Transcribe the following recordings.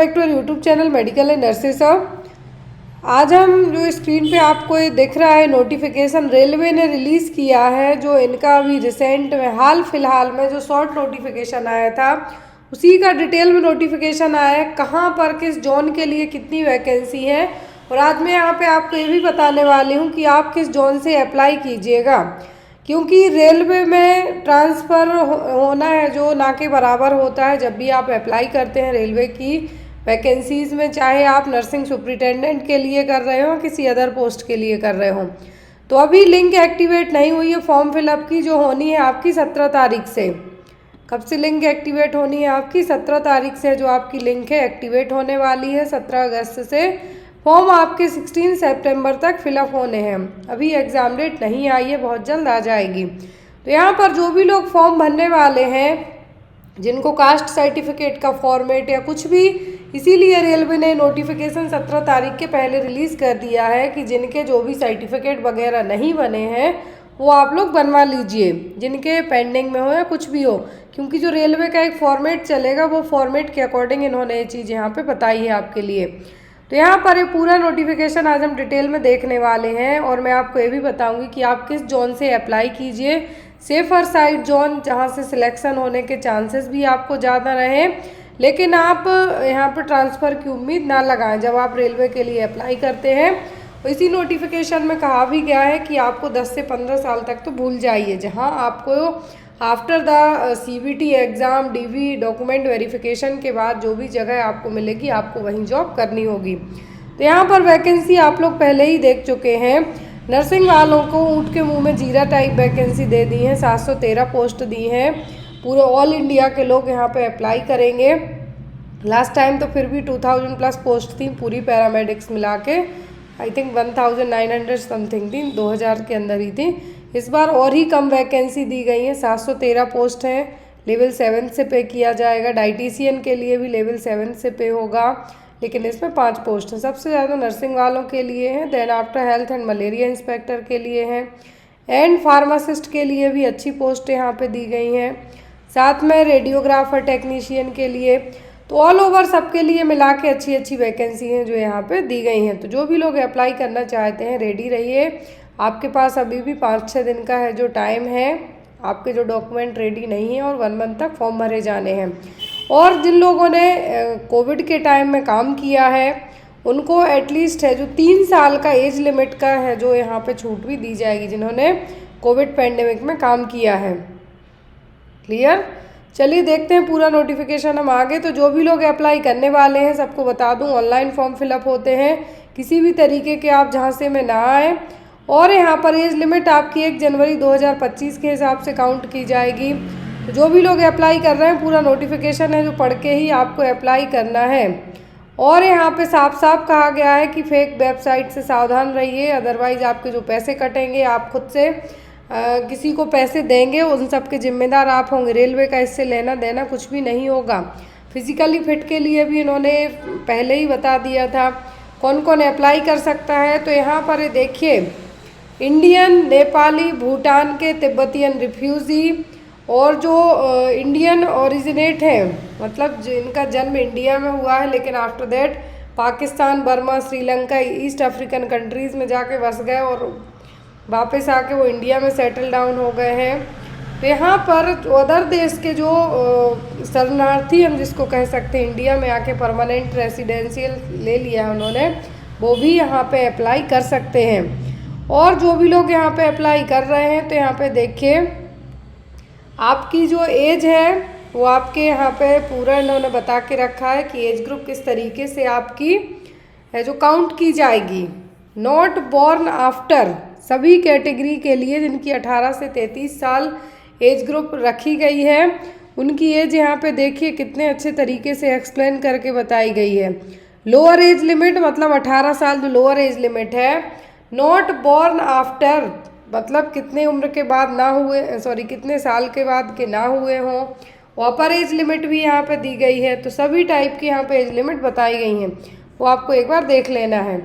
Back to YouTube channel medical and nurses. आज हम जो स्क्रीन पे आपको ये दिख रहा है नोटिफिकेशन रेलवे ने रिलीज़ किया है, जो इनका अभी रिसेंट में हाल फिलहाल में जो शॉर्ट नोटिफिकेशन आया था उसी का डिटेल में नोटिफिकेशन आया है। कहाँ पर किस जोन के लिए कितनी वैकेंसी है, और आज मैं यहाँ पे आपको ये भी बताने वाली हूँ कि आप किस जोन से अप्लाई कीजिएगा, क्योंकि रेलवे में ट्रांसफ़र होना है जो ना के बराबर होता है। जब भी आप अप्लाई करते हैं रेलवे की वैकेंसीज़ में, चाहे आप नर्सिंग सुपरिटेंडेंट के लिए कर रहे हो किसी अदर पोस्ट के लिए कर रहे हो, तो अभी लिंक एक्टिवेट नहीं हुई है फॉर्म फिलअप की, जो होनी है आपकी 17 तारीख से। कब से लिंक एक्टिवेट होनी है आपकी? 17 तारीख से जो आपकी लिंक है एक्टिवेट होने वाली है। 17 अगस्त से फॉर्म आपके 16 सितंबर तक फिलअप होने हैं। अभी एग्ज़ाम डेट नहीं आई है, बहुत जल्द आ जाएगी। तो यहाँ पर जो भी लोग फॉर्म भरने वाले हैं, जिनको कास्ट सर्टिफिकेट का फॉर्मेट या कुछ भी, इसीलिए रेलवे ने नोटिफिकेशन 17 तारीख के पहले रिलीज़ कर दिया है कि जिनके जो भी सर्टिफिकेट वगैरह नहीं बने हैं वो आप लोग बनवा लीजिए, जिनके पेंडिंग में हो या कुछ भी हो, क्योंकि जो रेलवे का एक फॉर्मेट चलेगा वो फॉर्मेट के अकॉर्डिंग इन्होंने ये चीज़ यहाँ पे बताई है आपके लिए। तो यहाँ पर ये पूरा नोटिफिकेशन आज हम डिटेल में देखने वाले हैं, और मैं आपको ये भी बताऊँगी कि आप किस जोन से अप्लाई कीजिए। सेफर साइड जोन, जहाँ से सिलेक्शन होने के चांसेस भी आपको ज़्यादा रहें, लेकिन आप यहाँ पर ट्रांसफ़र की उम्मीद ना लगाएं जब आप रेलवे के लिए अप्लाई करते हैं। तो इसी नोटिफिकेशन में कहा भी गया है कि आपको 10 से 15 साल तक तो भूल जाइए, जहाँ आपको after the CBT exam DV document verification के बाद जो भी जगह आपको मिलेगी आपको वहीं जॉब करनी होगी। तो यहाँ पर वैकेंसी आप लोग पहले ही देख चुके हैं। नर्सिंग वालों को ऊँट के मुंह में जीरा टाइप वैकेंसी दे दी है, 713 पोस्ट दी हैं। पूरे ऑल इंडिया के लोग यहाँ पे अप्लाई करेंगे। लास्ट टाइम तो फिर भी 2000 प्लस पोस्ट थी पूरी पैरामेडिक्स मिला के, आई थिंक 1900 समथिंग थी, 2000 के अंदर ही थी। इस बार और ही कम वैकेंसी दी गई है, 713 पोस्ट हैं। लेवल 7 से पे किया जाएगा। डाइटिशियन के लिए भी लेवल 7 से पे होगा, लेकिन इसमें 5 पोस्ट हैं। सबसे ज़्यादा नर्सिंग वालों के लिए हैं, then after health and malaria inspector के लिए हैं, एंड फार्मासिस्ट के लिए भी अच्छी पोस्ट यहाँ पे दी गई हैं। साथ में रेडियोग्राफर टेक्नीशियन के लिए, तो ऑल ओवर सबके लिए मिला के अच्छी अच्छी वैकेंसी हैं जो यहाँ पे दी गई हैं। तो जो भी लोग अप्लाई करना चाहते हैं रेडी रहिए, आपके पास अभी भी 5-6 दिन का है जो टाइम है। आपके जो डॉक्यूमेंट रेडी नहीं है और 1 मंथ तक फॉर्म भरे जाने हैं। और जिन लोगों ने कोविड के टाइम में काम किया है उनको एटलीस्ट है जो 3 साल का एज लिमिट का है जो यहाँ पे छूट भी दी जाएगी, जिन्होंने कोविड पैंडेमिक में काम किया है। क्लियर? चलिए देखते हैं पूरा नोटिफिकेशन हम आगे। तो जो भी लोग अप्लाई करने वाले हैं सबको बता दूं, ऑनलाइन फॉर्म फिलअप होते हैं, किसी भी तरीके के आप झांसे में ना आए। और यहाँ पर एज लिमिट आपकी 1 जनवरी 2025 के हिसाब से काउंट की जाएगी। तो जो भी लोग अप्लाई कर रहे हैं, पूरा नोटिफिकेशन है जो पढ़ के ही आपको अप्लाई करना है। और यहाँ पे साफ साफ कहा गया है कि फेक वेबसाइट से सावधान रहिए, अदरवाइज़ आपके जो पैसे कटेंगे, आप खुद से किसी को पैसे देंगे, उन सब के जिम्मेदार आप होंगे। रेलवे का इससे लेना देना कुछ भी नहीं होगा। फिजिकली फिट के लिए भी इन्होंने पहले ही बता दिया था कौन कौन अप्लाई कर सकता है। तो यहाँ पर देखिए, इंडियन, नेपाली, भूटान के, तिब्बतियन रिफ्यूज़ी, और जो इंडियन ओरिजिनेट है, मतलब जिनका जन्म इंडिया में हुआ है लेकिन after that Pakistan, Burma, Sri Lanka, east African countries में जाके बस गए और वापस आके वो इंडिया में सेटल डाउन हो गए हैं। तो यहाँ पर अदर देश के जो शरणार्थी हम जिसको कह सकते हैं, इंडिया में आके परमानेंट रेसिडेंशियल ले लिया है उन्होंने, वो भी यहाँ पे अप्लाई कर सकते हैं। और जो भी लोग यहाँ पे अप्लाई कर रहे हैं, तो यहाँ पे देखिए आपकी जो एज है वो आपके यहाँ पे पूरा इन्होंने बता के रखा है कि एज ग्रुप किस तरीके से आपकी है जो काउंट की जाएगी। नॉट बॉर्न आफ्टर, सभी कैटेगरी के लिए जिनकी 18 से 33 साल एज ग्रुप रखी गई है, उनकी एज यहाँ पे देखिए कितने अच्छे तरीके से एक्सप्लेन करके बताई गई है। लोअर एज लिमिट मतलब 18 साल जो लोअर एज लिमिट है। नॉट बॉर्न आफ्टर मतलब कितने उम्र के बाद ना हुए, कितने साल के बाद के ना हुए हों। अपर एज लिमिट भी यहाँ पे दी गई है। तो सभी टाइप की यहाँ पे एज लिमिट बताई गई हैं, वो आपको एक बार देख लेना है।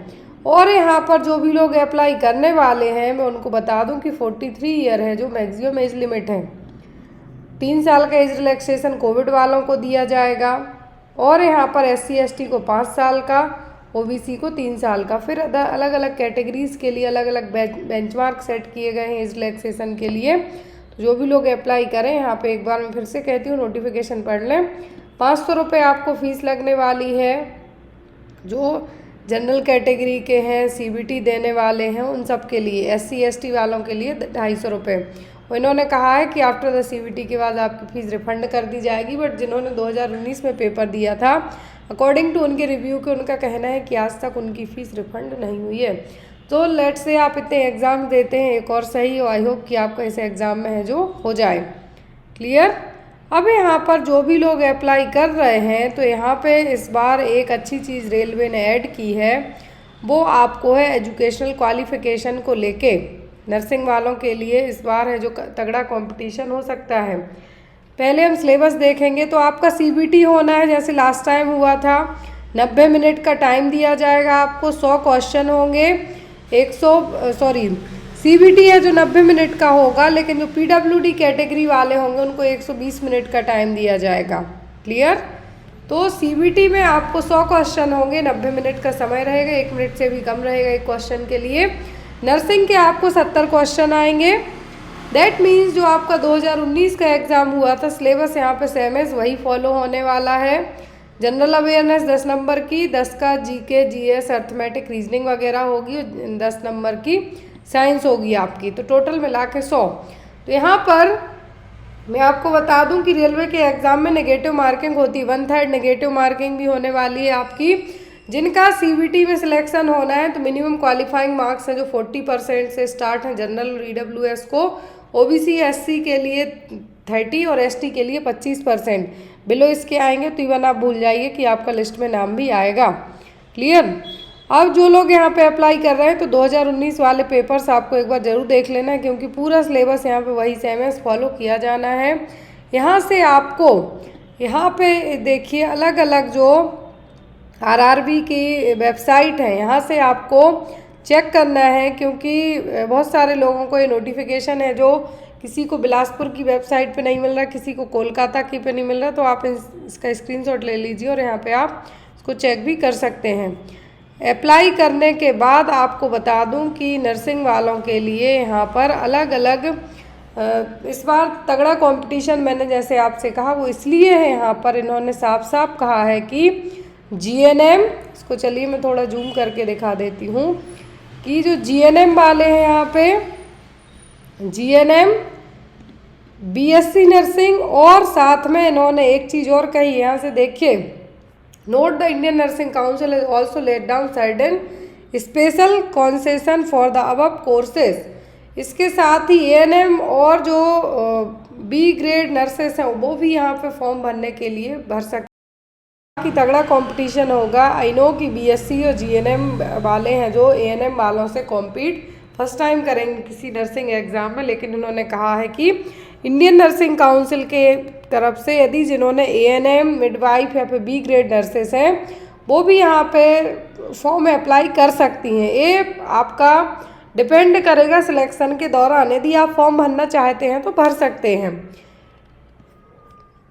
और यहाँ पर जो भी लोग अप्लाई करने वाले हैं, मैं उनको बता दूं कि 43 ईयर है जो मैक्सिमम एज लिमिट है। 3 साल का एज रिलैक्सेशन कोविड वालों को दिया जाएगा। और यहाँ पर SC/ST को 5 साल का, OBC को 3 साल का। फिर अलग अलग कैटेगरीज़ के लिए अलग अलग बेंचमार्क सेट किए गए हैं एज रिलैक्सेशन के लिए। तो जो भी लोग अप्लाई करें, यहाँ पे एक बार मैं फिर से कहती हूँ, नोटिफिकेशन पढ़ लें। 500 रुपये आपको फ़ीस लगने वाली है। जो जनरल कैटेगरी के हैं, CBT देने वाले हैं, उन सब के लिए, SC/ST वालों के लिए 250 रुपये। और इन्होंने कहा है कि आफ्टर द CBT के बाद आपकी फ़ीस रिफ़ंड कर दी जाएगी। बट जिन्होंने 2019 में पेपर दिया था, अकॉर्डिंग टू उनके रिव्यू के, उनका कहना है कि आज तक उनकी फ़ीस रिफ़ंड नहीं हुई है। तो लेट्स से आप इतने एग्ज़ाम देते हैं, एक और सही हो, आई होप कि आपका इस एग्ज़ाम में है जो हो जाए। क्लियर। अब यहाँ पर जो भी लोग अप्लाई कर रहे हैं, तो यहाँ पे इस बार एक अच्छी चीज़ रेलवे ने ऐड की है, वो आपको है एजुकेशनल क्वालिफ़िकेशन को लेके। नर्सिंग वालों के लिए इस बार है जो तगड़ा कंपटीशन हो सकता है। पहले हम सिलेबस देखेंगे। तो आपका CBT होना है जैसे लास्ट टाइम हुआ था, 90 मिनट का टाइम दिया जाएगा आपको, 100 क्वेश्चन होंगे, CBT है जो 90 मिनट का होगा, लेकिन जो PWD कैटेगरी वाले होंगे उनको 120 मिनट का टाइम दिया जाएगा। क्लियर। तो CBT में आपको 100 क्वेश्चन होंगे, 90 मिनट का समय रहेगा, 1 मिनट से भी कम रहेगा एक क्वेश्चन के लिए। नर्सिंग के आपको 70 क्वेश्चन आएंगे। दैट मीन्स जो आपका 2019 का एग्ज़ाम हुआ था, सिलेबस यहाँ पे सेम है, वही फॉलो होने वाला है। जनरल अवेयरनेस 10 नंबर की, 10 का GK, GS, अर्थमेटिक, रीजनिंग वगैरह होगी, 10 नंबर की साइंस होगी आपकी। तो टोटल मिला के 100। तो यहाँ पर मैं आपको बता दूं कि रेलवे के एग्ज़ाम में नेगेटिव मार्किंग होती है, 1/3 नेगेटिव मार्किंग भी होने वाली है आपकी। जिनका CBT में सिलेक्शन होना है, तो मिनिमम क्वालिफाइंग मार्क्स हैं जो 40% से स्टार्ट हैं जनरल EWS को, OBC SC के लिए 30 और ST के लिए 25%। बिलो इसके आएंगे तो इवन आप भूल जाइए कि आपका लिस्ट में नाम भी आएगा। क्लियर। अब जो लोग यहाँ पे अप्लाई कर रहे हैं, तो 2019 वाले पेपर्स आपको एक बार ज़रूर देख लेना है, क्योंकि पूरा सिलेबस यहाँ पे वही सेम है, फॉलो किया जाना है। यहाँ से आपको यहाँ पे देखिए अलग अलग जो RRB की वेबसाइट है, यहाँ से आपको चेक करना है, क्योंकि बहुत सारे लोगों को ये नोटिफिकेशन है जो किसी को बिलासपुर की वेबसाइट पे नहीं मिल रहा, किसी को कोलकाता की पे नहीं मिल रहा। तो आप इसका स्क्रीनशॉट ले लीजिए और यहाँ पे आप इसको चेक भी कर सकते हैं। अप्लाई करने के बाद आपको बता दूं कि नर्सिंग वालों के लिए यहाँ पर अलग अलग इस बार तगड़ा कंपटीशन, मैंने जैसे आपसे कहा, वो इसलिए है, यहाँ पर इन्होंने साफ साफ कहा है कि GNM, इसको चलिए मैं थोड़ा जूम करके दिखा देती हूँ, कि जो GNM वाले हैं यहाँ पे, GNM, BSc नर्सिंग, और साथ में इन्होंने एक चीज़ और कही, यहाँ से देखिए, note the Indian nursing council has also let down certain special concession for the above courses. इसके साथ ही ANM और जो B ग्रेड नर्सेस हैं वो भी यहाँ पे फॉर्म भरने के लिए भर सकते हैं। कि तगड़ा कंपटीशन होगा। आई नो कि BSc और GNM वाले हैं जो ANM वालों से कॉम्पीट फर्स्ट टाइम करेंगे किसी नर्सिंग एग्ज़ाम में, लेकिन उन्होंने कहा है कि इंडियन नर्सिंग काउंसिल के तरफ से यदि जिन्होंने ANM, मिडवाइफ या फिर B ग्रेड नर्सेस हैं, वो भी यहाँ पे फॉर्म में अप्लाई कर सकती हैं। ये आपका डिपेंड करेगा सिलेक्शन के दौरान, यदि आप फॉर्म भरना चाहते हैं तो भर सकते हैं।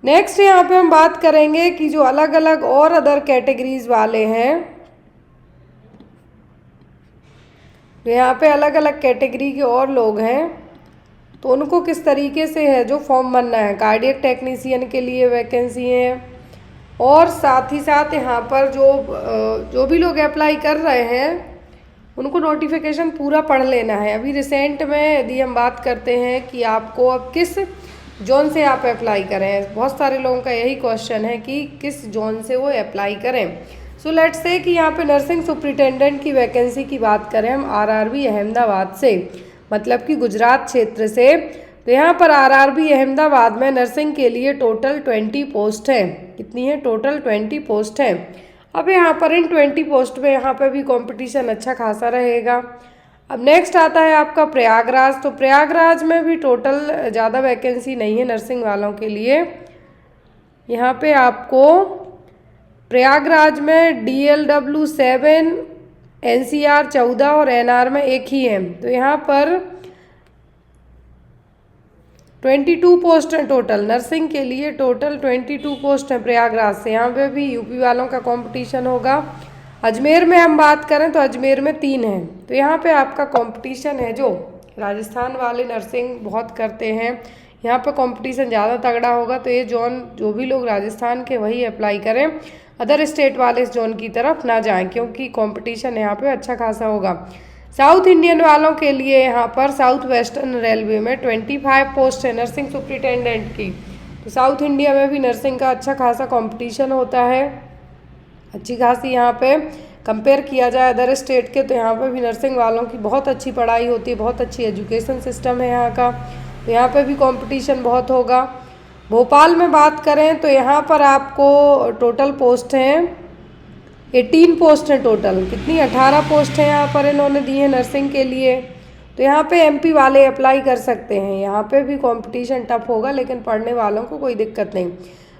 नेक्स्ट यहाँ पे हम बात करेंगे कि जो अलग अलग और अदर कैटेगरीज वाले हैं, तो यहाँ पे अलग अलग कैटेगरी के और लोग हैं, तो उनको किस तरीके से है जो फॉर्म भरना है। कार्डियक टेक्नीशियन के लिए वैकेंसी है, और साथ ही साथ यहाँ पर जो भी लोग अप्लाई कर रहे हैं उनको नोटिफिकेशन पूरा पढ़ लेना है। अभी रिसेंट में यदि हम बात करते हैं कि आपको अब किस जोन से आप अप्लाई करें, बहुत सारे लोगों का यही क्वेश्चन है कि किस जोन से वो अप्लाई करें। सो लेट्स से कि यहाँ पे नर्सिंग सुपरिटेंडेंट की वैकेंसी की बात करें हम RRB अहमदाबाद से, मतलब कि गुजरात क्षेत्र से, तो यहाँ पर RRB अहमदाबाद में नर्सिंग के लिए टोटल 20 पोस्ट हैं। कितनी है? टोटल 20 पोस्ट हैं। अब यहाँ पर इन 20 पोस्ट में यहाँ पर भी कंपटीशन अच्छा खासा रहेगा। अब नेक्स्ट आता है आपका प्रयागराज। तो प्रयागराज में भी टोटल ज़्यादा वैकेंसी नहीं है नर्सिंग वालों के लिए। यहाँ पे आपको प्रयागराज में DLW 7, NCR 14 और NR में एक ही है। तो यहाँ पर 22 पोस्ट हैं टोटल नर्सिंग के लिए, टोटल 22 पोस्ट हैं प्रयागराज से। यहाँ पे भी यूपी वालों का कंपटीशन होगा। अजमेर में हम बात करें तो अजमेर में 3 हैं, तो यहाँ पे आपका कंपटीशन है। जो राजस्थान वाले नर्सिंग बहुत करते हैं, यहाँ पे कंपटीशन ज़्यादा तगड़ा होगा, तो ये जोन जो भी लोग राजस्थान के वही अप्लाई करें, अदर स्टेट वाले इस जोन की तरफ ना जाएं, क्योंकि कंपटीशन यहाँ पे अच्छा खासा होगा। साउथ इंडियन वालों के लिए यहाँ पर साउथ वेस्टर्न रेलवे में 25 पोस्ट है नर्सिंग सुपरिटेंडेंट की, तो साउथ इंडिया में भी नर्सिंग का अच्छा खासा कंपटीशन होता है। अच्छी खासी यहाँ पे कंपेयर किया जाए अदर स्टेट के, तो यहाँ पे भी नर्सिंग वालों की बहुत अच्छी पढ़ाई होती है, बहुत अच्छी एजुकेशन सिस्टम है यहाँ का, तो यहाँ पे भी कंपटीशन बहुत होगा। भोपाल में बात करें तो यहाँ पर आपको टोटल पोस्ट हैं 18 पोस्ट हैं टोटल। कितनी? 18 पोस्ट हैं यहाँ पर इन्होंने दी है नर्सिंग के लिए, तो यहाँ पे एमपी वाले अप्लाई कर सकते हैं। यहाँ पे भी कंपटीशन टफ होगा, लेकिन पढ़ने वालों को कोई दिक्कत नहीं।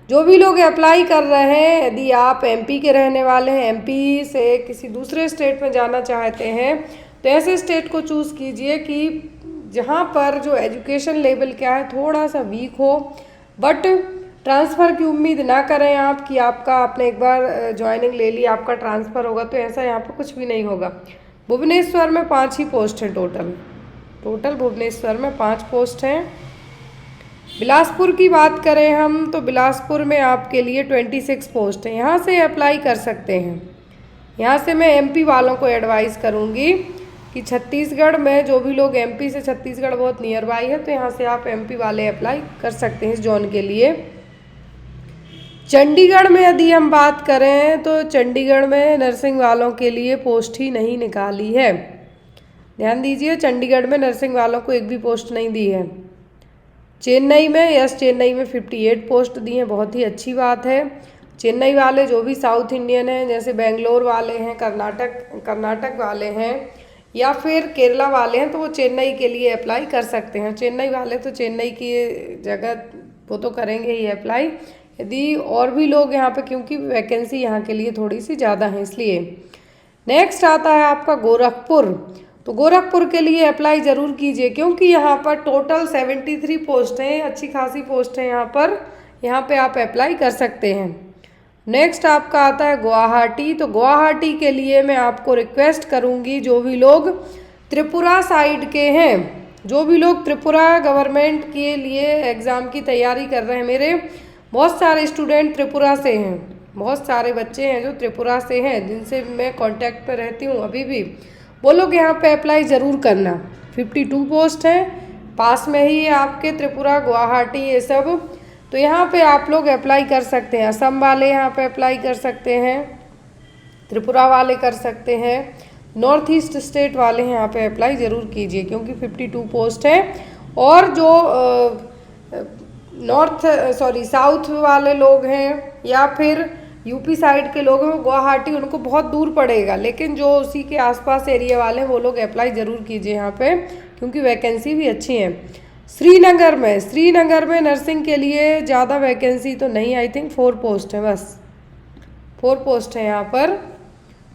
जो भी लोग अप्लाई कर रहे हैं, यदि आप एमपी के रहने वाले हैं, एमपी से किसी दूसरे स्टेट में जाना चाहते हैं, तो ऐसे स्टेट को चूज़ कीजिए कि जहाँ पर जो एजुकेशन लेवल क्या है थोड़ा सा वीक हो, बट ट्रांसफ़र की उम्मीद ना करें आप कि आपका आपने एक बार ज्वाइनिंग ले ली आपका ट्रांसफ़र होगा, तो ऐसा यहाँ पर कुछ भी नहीं होगा। भुवनेश्वर में 5 ही पोस्ट हैं टोटल भुवनेश्वर में 5 पोस्ट हैं। बिलासपुर की बात करें हम तो बिलासपुर में आपके लिए 26 पोस्ट हैं, यहाँ से अप्लाई कर सकते हैं। यहाँ से मैं एमपी वालों को एडवाइस करूँगी कि छत्तीसगढ़ में जो भी लोग एमपी से, छत्तीसगढ़ बहुत नियर बाई है, तो यहाँ से आप एमपी वाले अप्लाई कर सकते हैं इस जोन के लिए। चंडीगढ़ में यदि हम बात करें तो चंडीगढ़ में नर्सिंग वालों के लिए पोस्ट ही नहीं निकाली है। ध्यान दीजिए, चंडीगढ़ में नर्सिंग वालों को एक भी पोस्ट नहीं दी है। चेन्नई में चेन्नई में 58 पोस्ट दी हैं, बहुत ही अच्छी बात है। चेन्नई वाले जो भी साउथ इंडियन हैं, जैसे बेंगलोर वाले हैं, कर्नाटक वाले हैं या फिर केरला वाले हैं, तो वो चेन्नई के लिए अप्लाई कर सकते हैं। चेन्नई वाले तो चेन्नई की जगह वो तो करेंगे ही अप्लाई। यदि और भी लोग यहाँ पे, क्योंकि वैकेंसी यहाँ के लिए थोड़ी सी ज़्यादा है इसलिए। नेक्स्ट आता है आपका गोरखपुर, तो गोरखपुर के लिए अप्लाई ज़रूर कीजिए, क्योंकि यहाँ पर टोटल 73 पोस्ट हैं, अच्छी खासी पोस्ट हैं यहाँ पर, यहाँ पे आप अप्लाई कर सकते हैं। नेक्स्ट आपका आता है गुवाहाटी, तो गुवाहाटी के लिए मैं आपको रिक्वेस्ट करूँगी, जो भी लोग त्रिपुरा साइड के हैं, जो भी लोग त्रिपुरा गवर्नमेंट के लिए एग्ज़ाम की तैयारी कर रहे हैं, मेरे बहुत सारे स्टूडेंट त्रिपुरा से हैं, बहुत सारे बच्चे हैं जो त्रिपुरा से हैं, जिनसे मैं कांटेक्ट पे रहती हूँ अभी भी, वो लोग यहाँ पे अप्लाई ज़रूर करना। 52 पोस्ट हैं, पास में ही है आपके त्रिपुरा, गुवाहाटी, ये सब, तो यहाँ पे आप लोग अप्लाई कर सकते हैं। असम वाले यहाँ पे अप्लाई कर सकते हैं, त्रिपुरा वाले कर सकते हैं, नॉर्थ ईस्ट स्टेट वाले यहाँ पे अप्लाई ज़रूर कीजिए, क्योंकि 52 पोस्ट है। और जो साउथ वाले लोग हैं या फिर यूपी साइड के लोग हैं, गुवाहाटी उनको बहुत दूर पड़ेगा, लेकिन जो उसी के आसपास एरिया वाले हैं वो लोग अप्लाई ज़रूर कीजिए यहाँ पे, क्योंकि वैकेंसी भी अच्छी है। श्रीनगर में नर्सिंग के लिए ज़्यादा वैकेंसी तो नहीं, आई थिंक 4 पोस्ट है, बस 4 पोस्ट है यहाँ पर।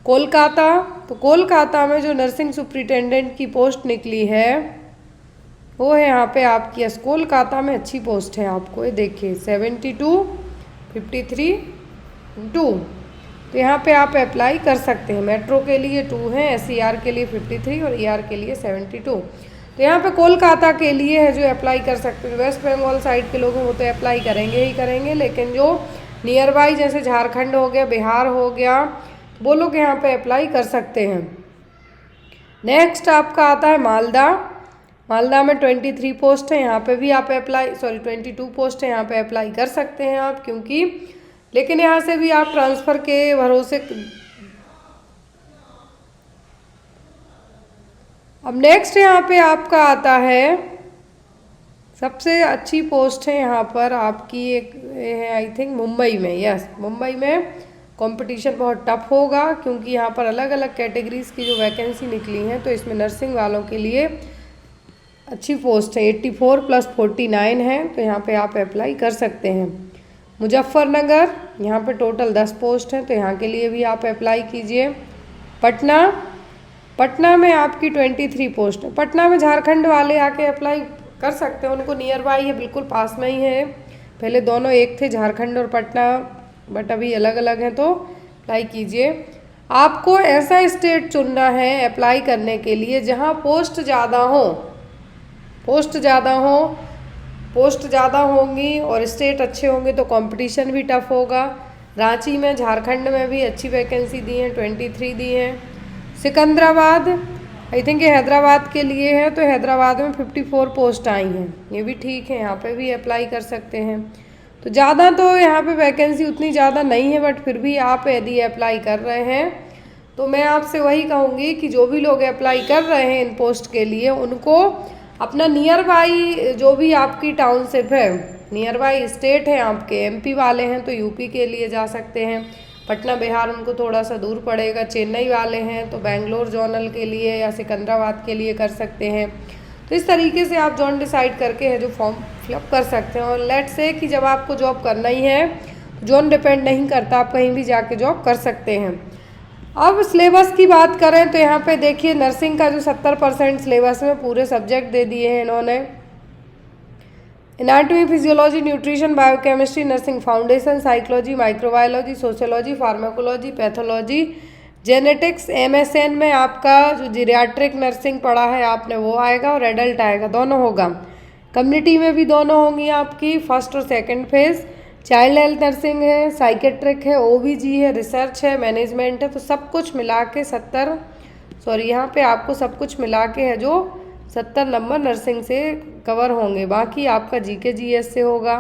कोलकाता, तो कोलकाता में जो नर्सिंग सुपरिटेंडेंट की पोस्ट निकली है वो है यहाँ पे आपकी, कोलकाता में अच्छी पोस्ट है आपको, ये देखिए 72, 53, 2, तो यहाँ पे आप अप्लाई कर सकते हैं। मेट्रो के लिए 2 हैं, SCR के लिए 53 और ER के लिए 72, तो यहाँ पे कोलकाता के लिए है जो अप्लाई कर सकते हैं। वेस्ट बंगाल साइड के लोग हैं वो तो अप्लाई करेंगे ही करेंगे, लेकिन जो नियर बाई जैसे झारखंड हो गया, बिहार हो गया, वो लोग यहाँ पे अप्लाई कर सकते हैं। नेक्स्ट आपका आता है मालदा में 23 पोस्ट है, यहाँ पे भी आप 22 पोस्ट है, यहाँ पे अप्लाई कर सकते हैं आप, क्योंकि लेकिन यहाँ से भी आप ट्रांसफ़र के भरोसे। अब नेक्स्ट यहाँ पे आपका आता है, सबसे अच्छी पोस्ट है यहाँ पर आपकी एक है आई थिंक मुंबई में, मुंबई में कंपटीशन बहुत टफ होगा, क्योंकि यहाँ पर अलग अलग कैटेगरीज़ की जो वैकेंसी निकली हैं, तो इसमें नर्सिंग वालों के लिए अच्छी पोस्ट है। 84 + 49 है, तो यहाँ पे आप अप्लाई कर सकते हैं। मुजफ्फरनगर, यहाँ पे टोटल 10 पोस्ट हैं, तो यहाँ के लिए भी आप अप्लाई कीजिए। पटना में आपकी 23 पोस्ट है। पटना में झारखंड वाले आके अप्लाई कर सकते हैं, उनको नियर बाई है, बिल्कुल पास में ही है। पहले दोनों एक थे, झारखंड और पटना, बट अभी अलग अलग हैं, तो अप्लाई कीजिए। आपको ऐसा स्टेट चुनना है अप्लाई करने के लिए जहां पोस्ट ज़्यादा हो, पोस्ट ज़्यादा होंगी और स्टेट अच्छे होंगे तो कंपटीशन भी टफ होगा। रांची में, झारखंड में भी अच्छी वैकेंसी दी हैं, 23 दी हैं। सिकंदराबाद, आई थिंक ये हैदराबाद के लिए है, तो हैदराबाद में 54 पोस्ट आई हैं, ये भी ठीक है, यहाँ पे भी अप्लाई कर सकते हैं। तो ज़्यादा तो यहाँ पे वैकेंसी उतनी ज़्यादा नहीं है, बट फिर भी आप यदि अप्लाई कर रहे हैं तो मैं आपसे वही कहूँगी कि जो भी लोग अप्लाई कर रहे हैं इन पोस्ट के लिए, उनको अपना नियर बाई जो भी आपकी टाउनशिप है, नियर बाई स्टेट है आपके, एमपी वाले हैं तो यूपी के लिए जा सकते हैं, पटना बिहार उनको थोड़ा सा दूर पड़ेगा, चेन्नई वाले हैं तो बेंगलोर जोनल के लिए या सिकंदराबाद के लिए कर सकते हैं। तो इस तरीके से आप जोन डिसाइड करके है जो फॉर्म फिलअप कर सकते हैं। और लेट्स से कि जब आपको जॉब करना ही है, जोन डिपेंड नहीं करता, आप कहीं भी जाके जॉब कर सकते हैं। अब सिलेबस की बात करें तो यहाँ पे देखिए नर्सिंग का जो 70% सिलेबस में पूरे सब्जेक्ट दे दिए हैं इन्होंने। Anatomy, physiology, nutrition, biochemistry, nursing foundation, psychology, microbiology, sociology, pharmacology, pathology, genetics. MSN में आपका जो जीरियाट्रिक नर्सिंग पढ़ा है आपने वो आएगा और एडल्ट आएगा, दोनों होगा। कम्युनिटी में भी दोनों होंगी आपकी, फर्स्ट और second phase. Child health nursing है, साइकेट्रिक है, ओबीजी है, रिसर्च है, मैनेजमेंट है। तो सब कुछ मिला के यहाँ पे आपको सब कुछ मिला के है जो 70 नंबर नर्सिंग से कवर होंगे। बाकी आपका जीके जीएस से होगा।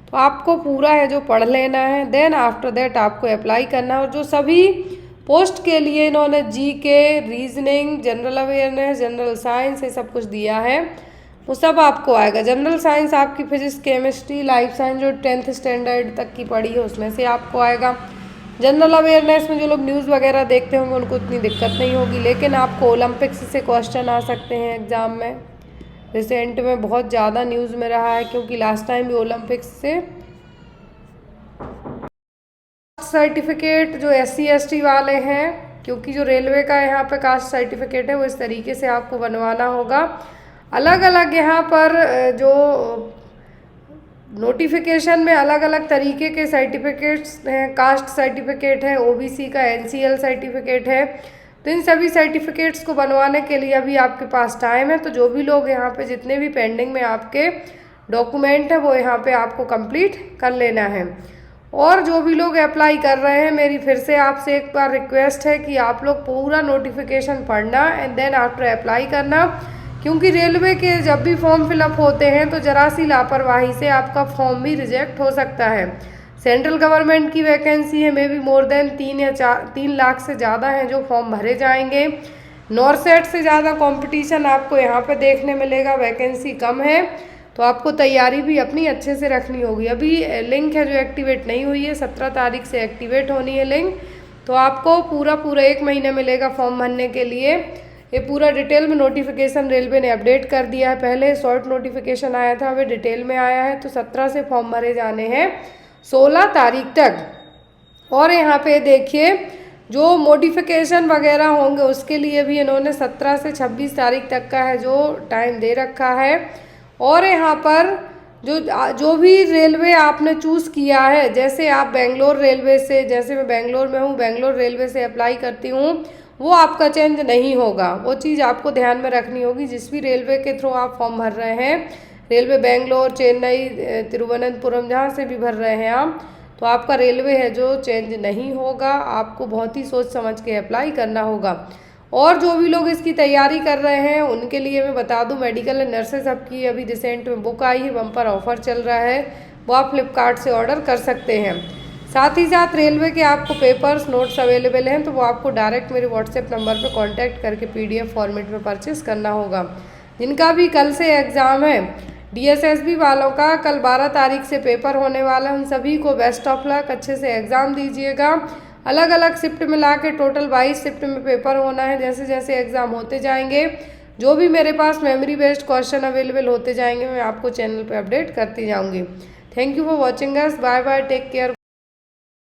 तो आपको पूरा है जो पढ़ लेना है, देन आफ्टर दैट आपको अप्लाई करना है। और जो सभी पोस्ट के लिए इन्होंने GK, reasoning, general awareness, general science ये सब कुछ दिया है, वो सब आपको आएगा। जनरल साइंस आपकी फिजिक्स, केमिस्ट्री, लाइफ साइंस जो 10th स्टैंडर्ड तक की पढ़ी है उसमें से आपको आएगा। जनरल अवेयरनेस में जो लोग न्यूज़ वगैरह देखते होंगे उनको इतनी दिक्कत नहीं होगी, लेकिन आपको ओलंपिक्स से क्वेश्चन आ सकते हैं एग्ज़ाम में। रिसेंट में बहुत ज़्यादा न्यूज़ में रहा है, क्योंकि लास्ट टाइम भी ओलंपिक्स से सर्टिफिकेट जो SC ST वाले हैं, क्योंकि जो रेलवे का यहाँ पे कास्ट सर्टिफिकेट है वो इस तरीके से आपको बनवाना होगा। अलग अलग यहाँ पर जो नोटिफिकेशन में अलग अलग तरीके के सर्टिफिकेट्स हैं। कास्ट सर्टिफिकेट है, OBC का NCL सर्टिफिकेट है। तो इन सभी सर्टिफिकेट्स को बनवाने के लिए अभी आपके पास टाइम है। तो जो भी लोग यहाँ पे जितने भी पेंडिंग में आपके डॉक्यूमेंट है वो यहाँ पे आपको कंप्लीट कर लेना है। और जो भी लोग अप्लाई कर रहे हैं, मेरी फिर से आपसे एक बार रिक्वेस्ट है कि आप लोग पूरा नोटिफिकेशन पढ़ना एंड देन आफ्टर अप्लाई करना, क्योंकि रेलवे के जब भी फॉर्म फिलअप होते हैं तो जरा सी लापरवाही से आपका फॉर्म भी रिजेक्ट हो सकता है। सेंट्रल गवर्नमेंट की वैकेंसी है, may be more than 3 lakh से ज़्यादा हैं जो फॉर्म भरे जाएंगे। नॉर्सेट से ज़्यादा कंपटीशन आपको यहाँ पे देखने मिलेगा, वैकेंसी कम है, तो आपको तैयारी भी अपनी अच्छे से रखनी होगी। अभी लिंक है जो एक्टिवेट नहीं हुई है, 17 तारीख से एक्टिवेट होनी है लिंक। तो आपको पूरा 1 महीना मिलेगा फॉर्म भरने के लिए। ये पूरा डिटेल में नोटिफिकेशन रेलवे ने अपडेट कर दिया है। पहले शॉर्ट नोटिफिकेशन आया था, अभी डिटेल में आया है। तो 17 से फॉर्म भरे जाने हैं 16 तारीख तक। और यहाँ पे देखिए जो मॉडिफिकेशन वगैरह होंगे उसके लिए भी इन्होंने 17 से 26 तारीख तक का है जो टाइम दे रखा है। और यहाँ पर जो भी रेलवे आपने चूज़ किया है, जैसे आप बेंगलोर रेलवे से, जैसे मैं बेंगलोर में हूँ, बेंगलोर रेलवे से अप्लाई करती हूँ, वो आपका चेंज नहीं होगा। वो चीज़ आपको ध्यान में रखनी होगी। जिस भी रेलवे के थ्रू आप फॉर्म भर रहे हैं, रेलवे बेंगलोर, चेन्नई, तिरुवनंतपुरम, जहाँ से भी भर रहे हैं आप, तो आपका रेलवे है जो चेंज नहीं होगा। आपको बहुत ही सोच समझ के अप्लाई करना होगा। और जो भी लोग इसकी तैयारी कर रहे हैं उनके लिए मैं बता दूं, मेडिकल एंड नर्सेस की अभी रिसेंट में बुक आई है, बम्पर ऑफर चल रहा है, वो आप फ्लिपकार्ट से ऑर्डर कर सकते हैं। साथ ही साथ रेलवे के आपको पेपर्स, नोट्स अवेलेबल हैं, तो वो आपको डायरेक्ट मेरे व्हाट्सएप नंबर पर कॉन्टैक्ट करके PDF फॉर्मेट में परचेस करना होगा। जिनका भी कल से एग्ज़ाम है, DSSB वालों का कल 12 तारीख से पेपर होने वाला है, उन सभी को बेस्ट ऑफ लक, अच्छे से एग्ज़ाम दीजिएगा। अलग अलग शिफ्ट मिला के टोटल 22 शिफ्ट में पेपर होना है। जैसे जैसे एग्ज़ाम होते जाएंगे, जो भी मेरे पास मेमोरी बेस्ड क्वेश्चन अवेलेबल होते जाएंगे, मैं आपको चैनल पे अपडेट करती जाऊंगी। Thank you for watching us, bye bye, take care.